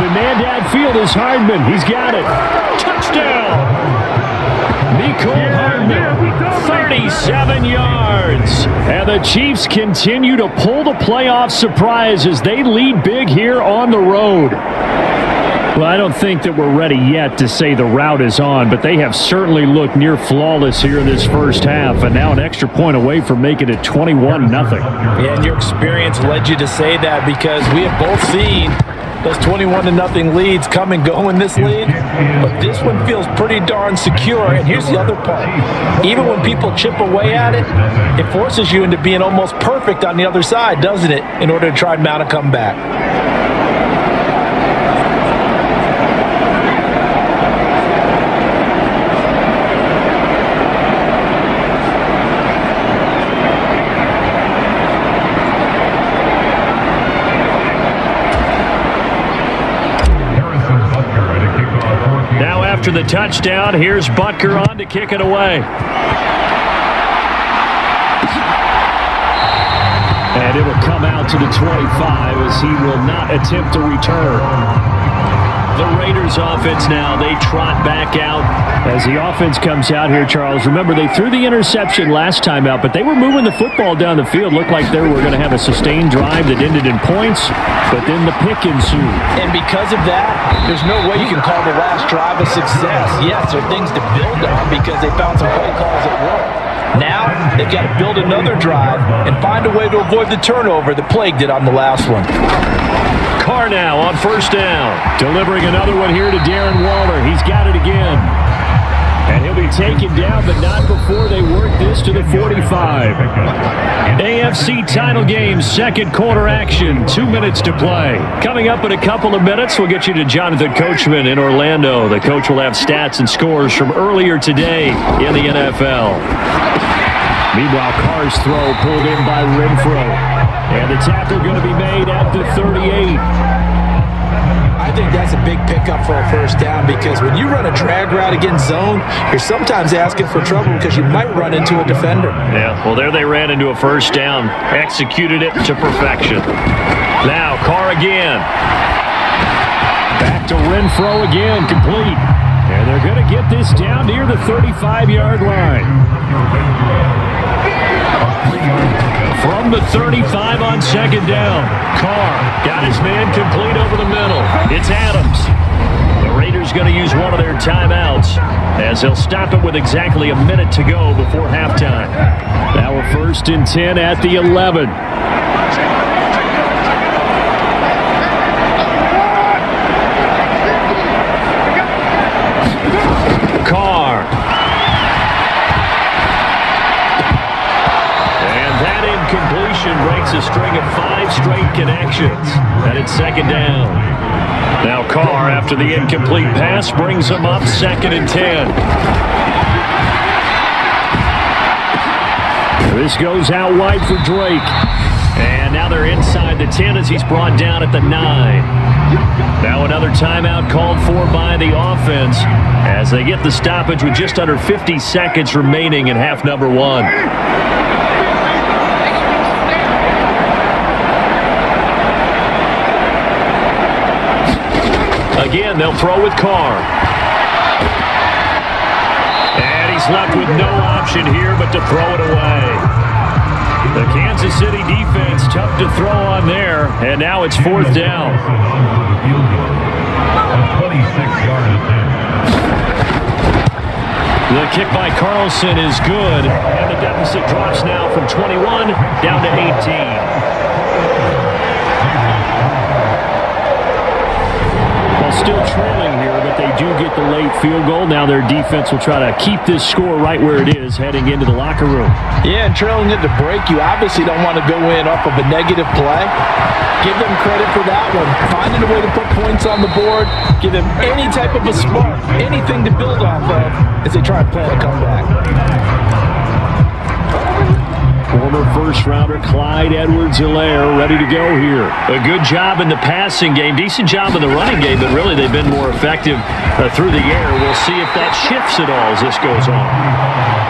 Open man downfield is Hardman. He's got it. Touchdown. Mecole Hardman, 37 yards. And the Chiefs continue to pull the playoff surprise as they lead big here on the road. Well, I don't think that we're ready yet to say the route is on, but they have certainly looked near flawless here in this first half, and now an extra point away from making it 21-0. Yeah, and your experience led you to say that because we have both seen those 21-0 leads come and go in this league, but this one feels pretty darn secure. And here's the other part. Even when people chip away at it, it forces you into being almost perfect on the other side, doesn't it, in order to try and mount a comeback. After the touchdown, here's Butker on to kick it away. And it'll come out to the 25 as he will not attempt to return. The Raiders offense now, they trot back out as the offense comes out here, Charles. Remember, they threw the interception last time out, but they were moving the football down the field. Looked like they were going to have a sustained drive that ended in points, but then the pick ensued. And because of that, there's no way you can call the last drive a success. Yes, there are things to build on because they found some play calls that work. Now, they've got to build another drive and find a way to avoid the turnover that plagued it on the last one. Carr now on first down. Delivering another one here to Darren Waller. He's got it again. And he'll be taken down, but not before they work this to the 45. AFC title game, second quarter action. 2 minutes to play. Coming up in a couple of minutes, we'll get you to Jonathan Coachman in Orlando. The coach will have stats and scores from earlier today in the NFL. Meanwhile, Carr's throw pulled in by Renfro. And the tackle going to be made at the 38. I think that's a big pickup for a first down because when you run a drag route against zone, you're sometimes asking for trouble because you might run into a defender. Yeah, well, there they ran into a first down. Executed it to perfection. Now, Carr again. Back to Renfro again, complete. And they're going to get this down near the 35-yard line. From the 35 on second down. Carr got his man complete over the middle. It's Adams. The Raiders going to use one of their timeouts as they'll stop it with exactly a minute to go before halftime. Now a 1st and 10 at the 11. Carr. Completion breaks a string of 5 straight connections, and it's second down. Now Carr, after the incomplete pass, brings them up 2nd and 10. This goes out wide for Drake. And now they're inside the 10 as he's brought down at the 9. Now another timeout called for by the offense as they get the stoppage with just under 50 seconds remaining in half number 1. Again, they'll throw with Carr. And he's left with no option here but to throw it away. The Kansas City defense tough to throw on there, and now it's 4th down. The kick by Carlson is good, and the deficit drops now from 21 down to 18. Still trailing here, but they do get the late field goal. Now their defense will try to keep this score right where it is heading into the locker room. Yeah, and trailing it to break, you obviously don't want to go in off of a negative play. Give them credit for that one. Finding a way to put points on the board. Give them any type of a spark, anything to build off of as they try and plan a comeback. Former first-rounder Clyde Edwards-Helaire ready to go here. A good job in the passing game, decent job in the running game, but really they've been more effective through the air. We'll see if that shifts at all as this goes on.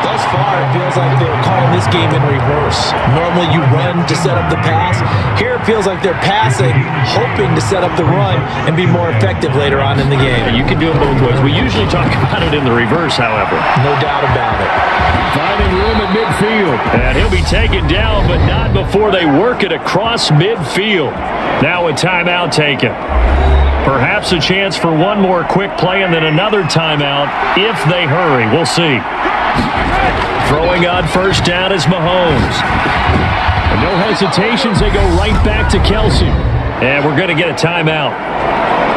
Thus far, it feels like they're calling this game in reverse. Normally, you run to set up the pass. Here, it feels like they're passing, hoping to set up the run and be more effective later on in the game. You can do it both ways. We usually talk about it in the reverse, however. No doubt about it. Finding room at midfield. And he'll be taken down, but not before they work it across midfield. Now a timeout taken. Perhaps a chance for one more quick play and then another timeout if they hurry. We'll see. Throwing on first down is Mahomes. And no hesitations, they go right back to Kelsey. And we're going to get a timeout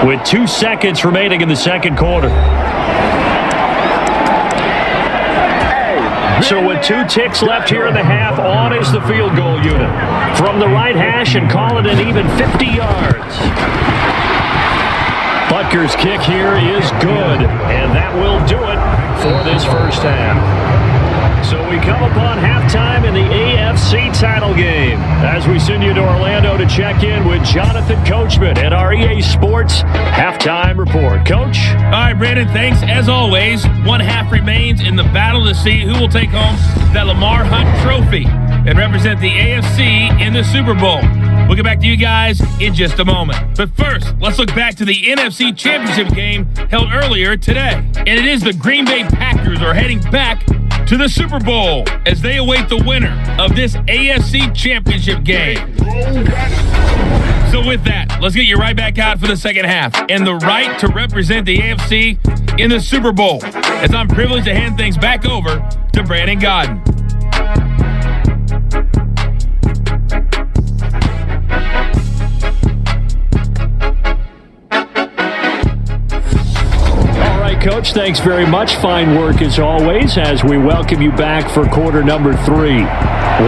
with 2 seconds remaining in the second quarter. So with 2 ticks left here in the half, on is the field goal unit. From the right hash and call it an even 50 yards. Butker's kick here is good, and that will do it for this first half. So we come upon halftime in the AFC title game as we send you to Orlando to check in with Jonathan Coachman at our EA Sports Halftime Report. Coach? All right, Brandon, thanks. As always, one half remains in the battle to see who will take home that Lamar Hunt trophy and represent the AFC in the Super Bowl. We'll get back to you guys in just a moment. But first, let's look back to the NFC Championship game held earlier today. And it is the Green Bay Packers are heading back to the Super Bowl as they await the winner of this AFC Championship game. So with that, let's get you right back out for the second half and the right to represent the AFC in the Super Bowl as I'm privileged to hand things back over to Brandon Godden. Coach, thanks very much. Fine work as always as we welcome you back for quarter number 3.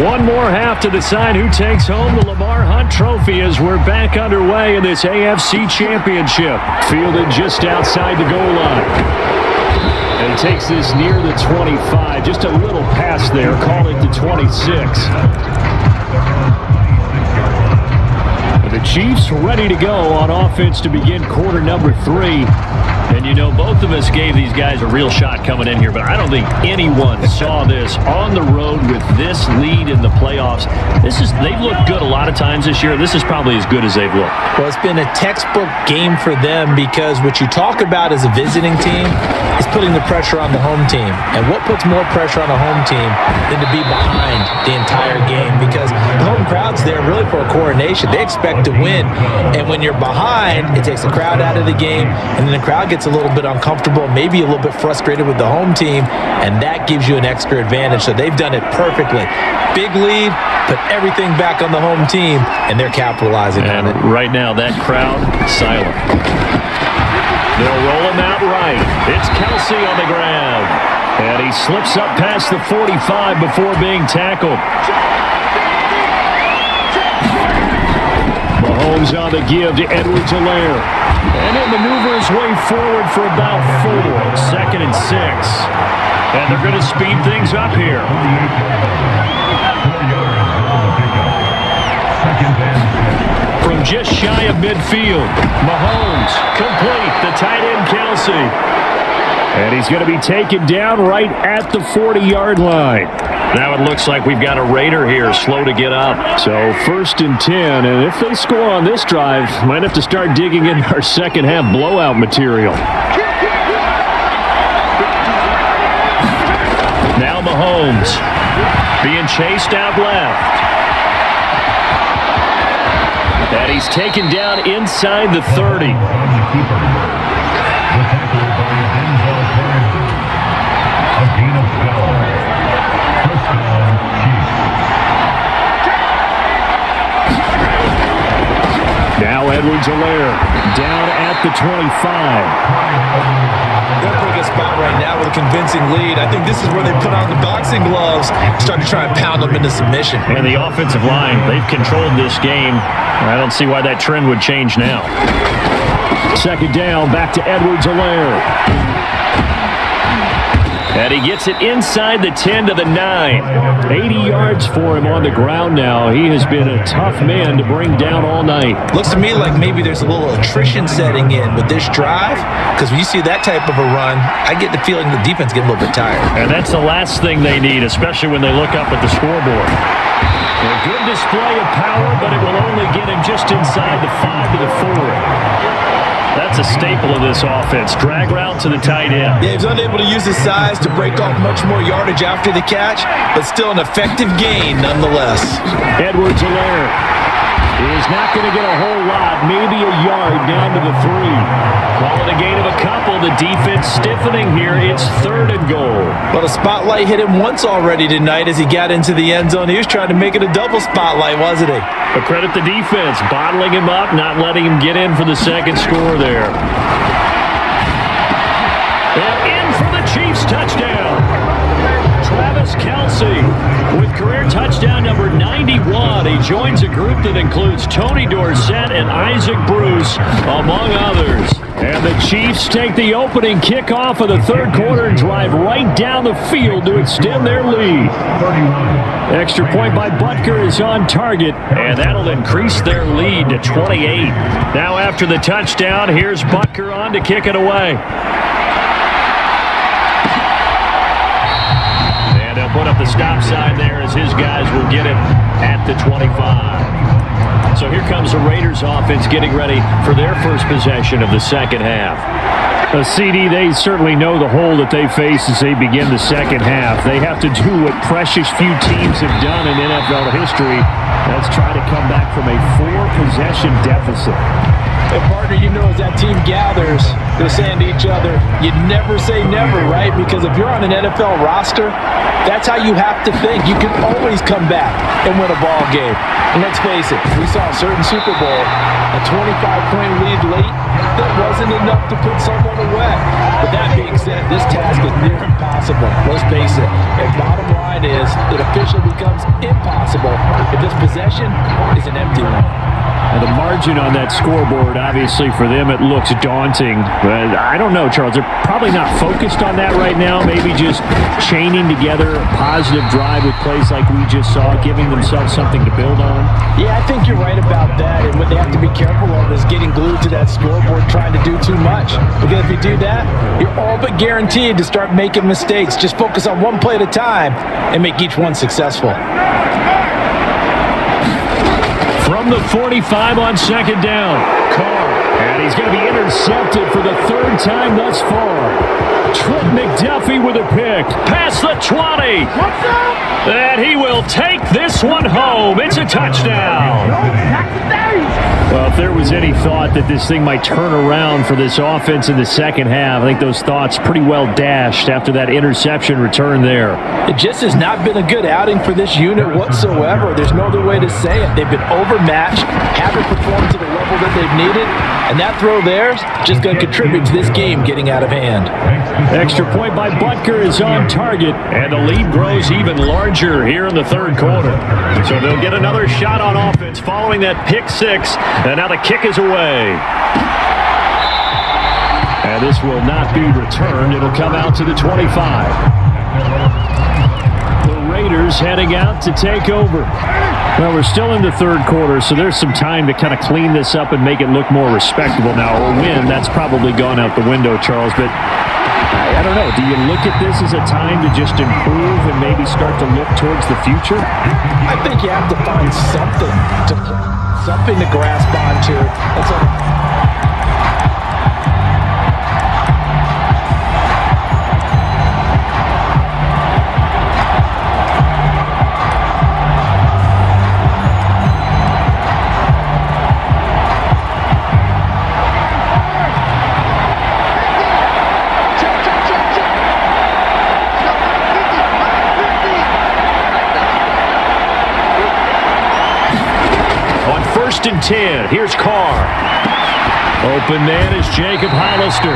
One more half to decide who takes home the Lamar Hunt trophy as we're back underway in this AFC Championship. Fielded just outside the goal line. And takes this near the 25. Just a little pass there. Call it the 26. The Chiefs ready to go on offense to begin quarter number 3. And, you know, both of us gave these guys a real shot coming in here, but I don't think anyone saw this on the road with this lead in the playoffs. They've looked good a lot of times this year. This is probably as good as they've looked. Well, it's been a textbook game for them because what you talk about as a visiting team is putting the pressure on the home team. And what puts more pressure on a home team than to be behind the entire game? Because the home crowd's there really for a coronation. They expect to win. And when you're behind, it takes the crowd out of the game, and then the crowd gets a little bit uncomfortable, maybe a little bit frustrated with the home team, and that gives you an extra advantage. So they've done it perfectly. Big lead, put everything back on the home team, and they're capitalizing on it. Right now, that crowd, silent. They'll roll him out right. It's Kelsey on the ground. And he slips up past the 45 before being tackled. Mahomes on the give to Edwards-Helaire. And he'll maneuver his way forward for about 4. Second and 6. And they're going to speed things up here. From just shy of midfield, Mahomes complete. The tight end Kelsey. And he's going to be taken down right at the 40-yard line. Now it looks like we've got a Raider here, slow to get up. So first and 10, and if they score on this drive, might have to start digging in our second half blowout material. Now Mahomes being chased out left. And he's taken down inside the 30. Now Edwards-Helaire down at the 25. They're in a pretty good spot right now with a convincing lead. I think this is where they put on the boxing gloves, start to try and pound them into submission. And the offensive line, they've controlled this game. I don't see why that trend would change now. Second down, back to Edwards-Helaire. And he gets it inside the 10 to the 9. 80 yards for him on the ground now. He has been a tough man to bring down all night. Looks to me like maybe there's a little attrition setting in with this drive, because when you see that type of a run, I get the feeling the defense get a little bit tired. And that's the last thing they need, especially when they look up at the scoreboard. A good display of power, but it will only get him just inside the 5 to the 4. That's a staple of this offense. Drag route to the tight end. Yeah, he's unable to use his size to break off much more yardage after the catch, but still an effective gain nonetheless. Edwards-Helaire is not going to get a whole lot, maybe a yard down to the 3. Call it a gain of a couple. The defense stiffening here. It's 3rd and goal. Well, the spotlight hit him once already tonight as he got into the end zone. He was trying to make it a double spotlight, wasn't he? But credit the defense, bottling him up, not letting him get in for the second score there. And in for the Chiefs touchdown. Travis Kelce with career touchdown number 91. He joins a group that includes Tony Dorsett and Isaac Bruce, among others. And the Chiefs take the opening kickoff of the third quarter and drive right down the field to extend their lead. Extra point by Butker is on target, and that'll increase their lead to 28. Now after the touchdown, here's Butker on to kick it away. And they'll put up the stop sign there as his guys will get him at the 25. So here comes the Raiders offense getting ready for their first possession of the second half. A CD, they certainly know the hole that they face as they begin the second half. They have to do what precious few teams have done in NFL history. That's try to come back from a 4-possession deficit. And partner, you know, as that team gathers, they're saying to each other, you never say never, right? Because if you're on an NFL roster, that's how you have to think. You can always come back and win a ball game. And let's face it, we saw a certain Super Bowl, a 25-point lead late, that wasn't enough to put someone away. But that being said, this task is near impossible. Let's face it. And bottom line is, it officially becomes impossible if this possession is an empty one. And the margin on that scoreboard, obviously for them, it looks daunting. But I don't know, Charles. They're probably not focused on that right now. Maybe just chaining together a positive drive with plays like we just saw, giving themselves something to build on. Yeah, I think you're right about that. And what they have to be careful of is getting glued to that scoreboard trying to do too much. Because if you do that, you're all but guaranteed to start making mistakes. Just focus on one play at a time and make each one successful. From the 45 on second down, Carr. And he's going to be intercepted for the 3rd time thus far. Trent McDuffie with a pick. Past the 20. And he will take this one home. It's a touchdown. Well, if there was any thought that this thing might turn around for this offense in the second half, I think those thoughts pretty well dashed after that interception return there. It just has not been a good outing for this unit whatsoever. There's no other way to say it. They've been overmatched, haven't performed to the level that they've needed, and that throw there is just going to contribute to this game getting out of hand. Extra point by Butker is on target, and the lead grows even larger here in the third quarter. So they'll get another shot on offense following that pick 6, and now the kick is away. And this will not be returned. It'll come out to the 25. The Raiders heading out to take over. Well, we're still in the third quarter, so there's some time to kind of clean this up and make it look more respectable now. A win, that's probably gone out the window, Charles, but I don't know. Do you look at this as a time to just improve and maybe start to look towards the future? I think you have to find something to grasp onto. That's all. First and 10. Here's Carr. Open man is Jacob Hollister.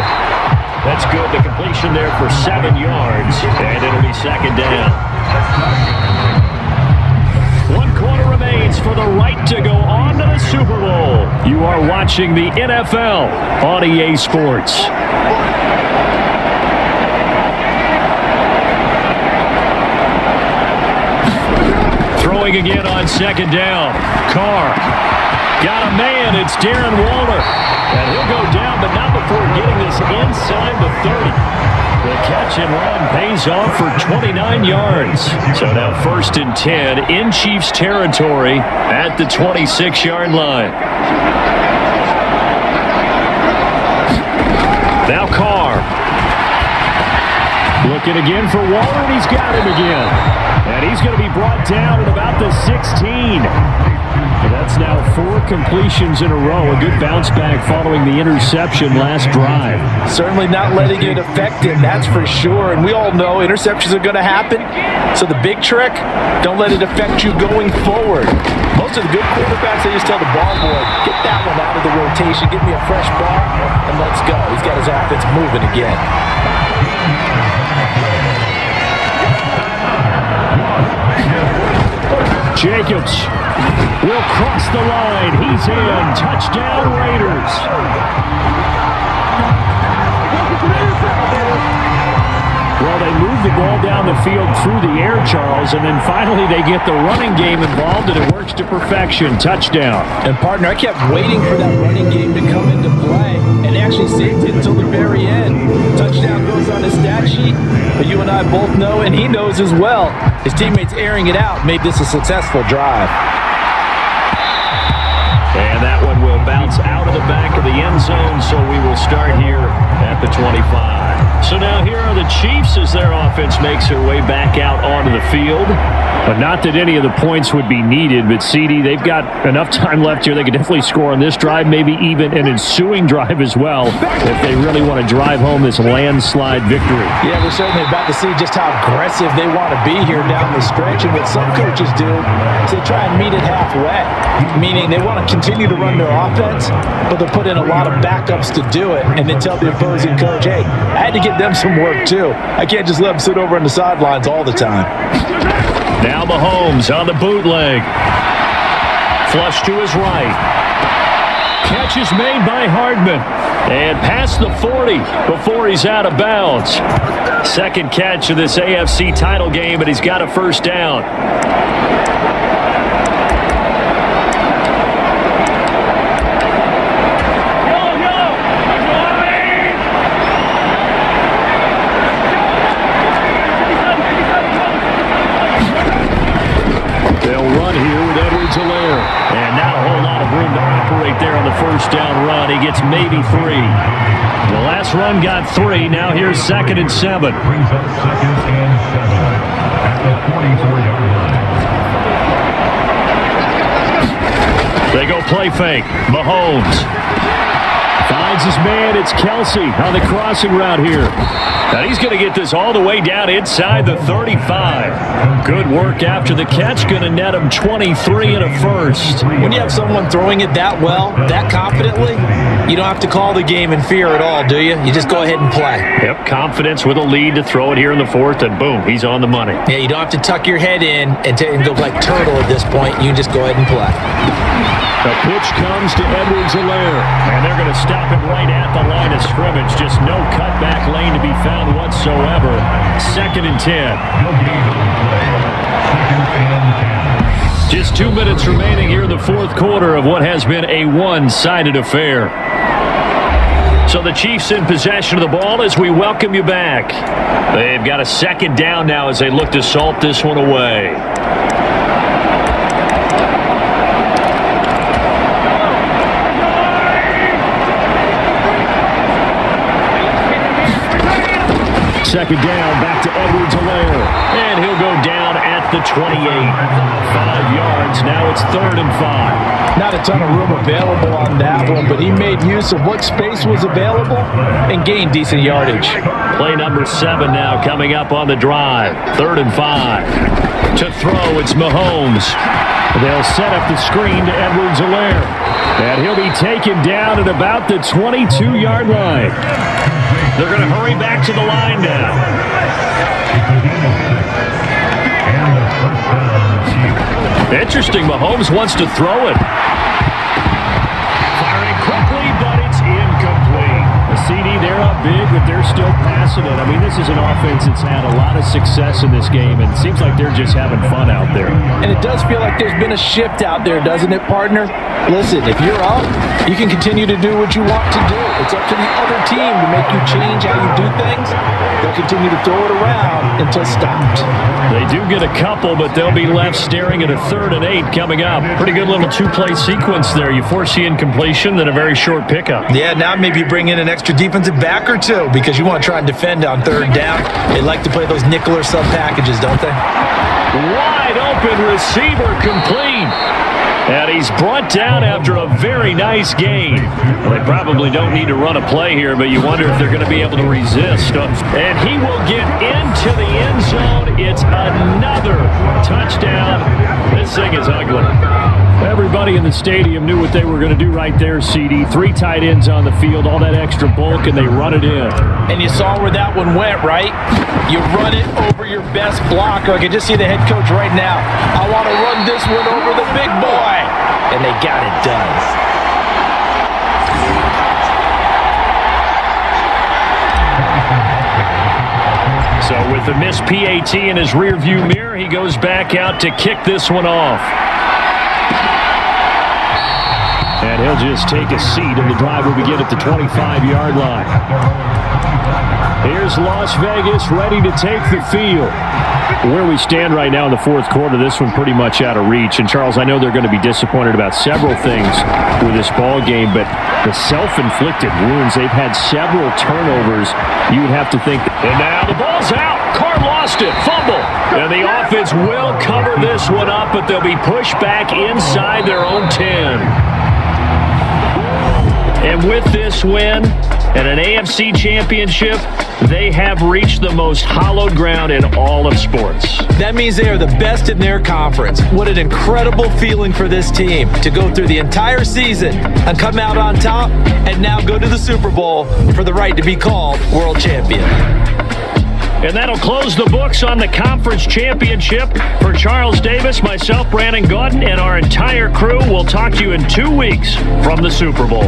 That's good. The completion there for 7 yards. And it'll be second down. 1 quarter remains for the right to go on to the Super Bowl. You are watching the NFL on EA Sports. Throwing again on second down. Carr. Got a man. It's Darren Waller. And he'll go down, but not before getting this inside the 30. The catch and run pays off for 29 yards. So now 1st and 10 in Chiefs territory at the 26-yard line. Now Carr. Looking again for Waller, and he's got him again. And he's going to be brought down at about the 16. That's now 4 completions in a row. A good bounce back following the interception last drive. Certainly not letting it affect him, that's for sure. And we all know interceptions are going to happen. So the big trick, don't let it affect you going forward. Most of the good quarterbacks, they just tell the ball boy, get that one out of the rotation, give me a fresh ball, and let's go. He's got his offense moving again. Jacobs will cross the line. He's in. Touchdown, Raiders. Well, they move the ball down the field through the air, Charles, and then finally they get the running game involved, and it works to perfection. Touchdown. And, partner, I kept waiting for that running game to come into play, and actually saved it until the very end. Touchdown goes on his stat sheet, but you and I both know, and he knows as well, his teammates airing it out made this a successful drive. And that one will bounce out of the back of the end zone, so we will start here at the 25. So now here are the Chiefs as their offense makes their way back out onto the field. But not that any of the points would be needed, but CD, they've got enough time left here. They could definitely score on this drive, maybe even an ensuing drive as well, if they really want to drive home this landslide victory. Yeah, we're certainly about to see just how aggressive they want to be here down the stretch. And what some coaches do is they try and meet it halfway, meaning they want to continue to run their offense, but they'll put in a lot of backups to do it, and then tell the opposing coach, hey, I had to get them some work too. I can't just let them sit over on the sidelines all the time. Now Mahomes on the bootleg. Flush to his right. Catch is made by Hardman. And past the 40 before he's out of bounds. Second catch of this AFC title game, and he's got a first down. And not a whole lot of room to operate there on the first down run. He gets maybe 3. The last run got 3. Now here's 2nd and 7. Brings up 2nd and 7 at the 24-yard line. They go play fake. Mahomes finds his man. It's Kelsey on the crossing route here. And he's going to get this all the way down inside the 35. Good work after the catch. Going to net him 23 and a first. When you have someone throwing it that well, that confidently, you don't have to call the game in fear at all, do you? You just go ahead and play. Yep, confidence with a lead to throw it here in the 4th, and boom, he's on the money. Yeah, you don't have to tuck your head in and go like turtle at this point. You can just go ahead and play. The pitch comes to Edwards-Helaire, and they're going to stop him right at the line of scrimmage. Just no cutback lane to be found whatsoever. 2nd and 10. Just 2 minutes remaining here in the 4th quarter of what has been a one-sided affair. So the Chiefs in possession of the ball as we welcome you back. They've got a 2nd down now as they look to salt this one away. Second down, back to Edwards-Helaire. And he'll go down at the 28. 5 yards, now it's 3rd and 5. Not a ton of room available on that one, but he made use of what space was available and gained decent yardage. Play number 7 now coming up on the drive. 3rd and 5. To throw, it's Mahomes. They'll set up the screen to Edwards-Helaire. And he'll be taken down at about the 22-yard line. They're going to hurry back to the line now. Interesting, Mahomes wants to throw it. Firing quickly, but it's incomplete. The CD, they're up big with their still passing it. I mean, this is an offense that's had a lot of success in this game, and it seems like they're just having fun out there. And it does feel like there's been a shift out there, doesn't it, partner? Listen, if you're up, you can continue to do what you want to do. It's up to the other team to make you change how you do things. They'll continue to throw it around until stopped. They do get a couple, but they'll be left staring at a 3rd and 8 coming up. Pretty good little two-play sequence there. You force the incompletion, then a very short pickup. Yeah, now maybe bring in an extra defensive back or two because you want to try and defend on 3rd down. They like to play those nickel or sub packages, don't they? Wide open receiver complete. And he's brought down after a very nice gain. Well, they probably don't need to run a play here, but you wonder if they're going to be able to resist. And he will get into the end zone. It's another touchdown. This thing is ugly. Everybody in the stadium knew what they were going to do right there, CD. 3 tight ends on the field, all that extra bulk, and they run it in. And you saw where that one went, right? You run it over your best blocker. I can just see the head coach right now. I want to run this one over the big boy. And they got it done. So with the missed PAT in his rearview mirror, he goes back out to kick this one off. And he'll just take a seat, and the drive will begin at the 25-yard line. Here's Las Vegas ready to take the field. Where we stand right now in the 4th quarter, this one pretty much out of reach. And, Charles, I know they're going to be disappointed about several things with this ball game, but the self-inflicted wounds, they've had several turnovers. You would have to think. And now the ball's out. Carr lost it. Fumble. And the offense will cover this one up, but they'll be pushed back inside their own 10. And with this win and an AFC championship, they have reached the most hallowed ground in all of sports. That means they are the best in their conference. What an incredible feeling for this team to go through the entire season and come out on top and now go to the Super Bowl for the right to be called world champion. And that'll close the books on the conference championship. For Charles Davis, myself, Brandon Gaudin, and our entire crew, we'll talk to you in 2 weeks from the Super Bowl.